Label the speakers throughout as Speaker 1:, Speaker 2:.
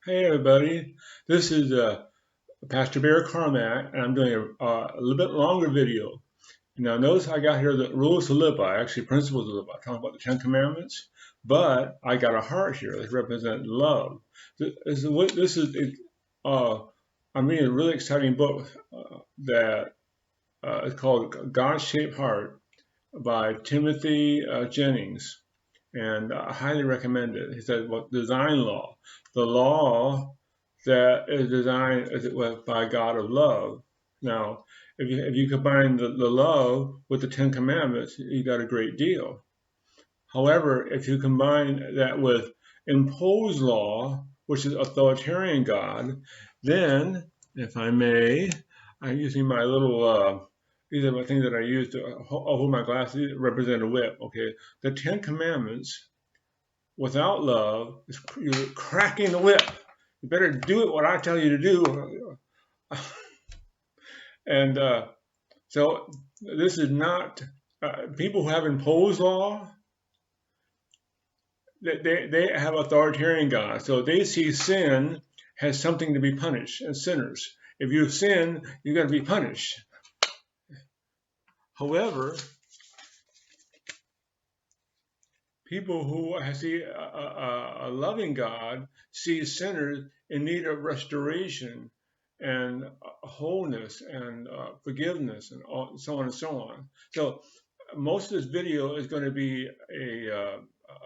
Speaker 1: Hey everybody, this is Pastor Bear Carmack, and I'm doing a little bit longer video. Now, notice I got here the rules to live by, actually principles to live by, talking about the Ten Commandments, but I got a heart here that represents love. This is uh, I'm reading a really exciting book that is called God-Shaped Heart by Timothy Jennings, and I highly recommend it. He said, "Well, design law, the law that is designed by God of love." Now, if you combine the love with the Ten Commandments, you got a great deal. However, if you combine that with imposed law, which is authoritarian God, then, if I may, I'm using my little these are the things that I use to hold my glasses, represent a whip. Okay, the Ten Commandments without love is you're cracking the whip. You better do it what I tell you to do. And so this is not people who have imposed law. They have authoritarian God, so they see sin has something to be punished, and sinners. If you sin, you're going to be punished. However, people who see a loving God see sinners in need of restoration and wholeness and forgiveness and so on and so on. So most of this video is going to be a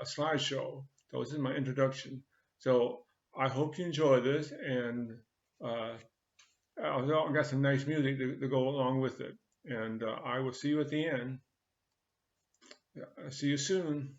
Speaker 1: slideshow. So this is my introduction. So I hope you enjoy this, and I've got some nice music to go along with it. And I will see you at the end. See you soon.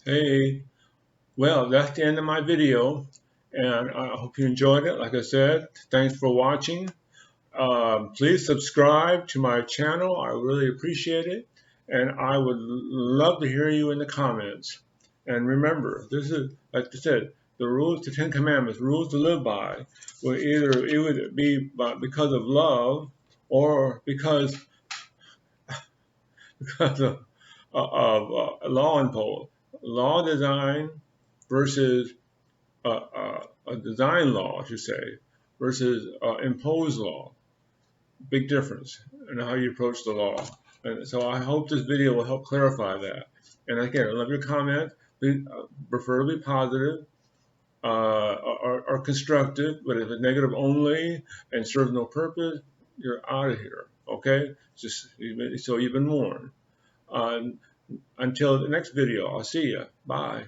Speaker 1: Hey, well, that's the end of my video, and I hope you enjoyed it. Like I said, thanks for watching. Please subscribe to my channel. I really appreciate it. And I would love to hear you in the comments. And remember, this is, like I said, the rules, the Ten Commandments, rules to live by, will either it would be because of love or because of law imposed, law design versus a design law, I should say, versus imposed law. Big difference in how you approach the law. And so I hope this video will help clarify that. And again, I love your comments, preferably positive or constructive, but if it's negative only and serves no purpose, you're out of here. Okay? So you've been warned. Until the next video, I'll see you. Bye.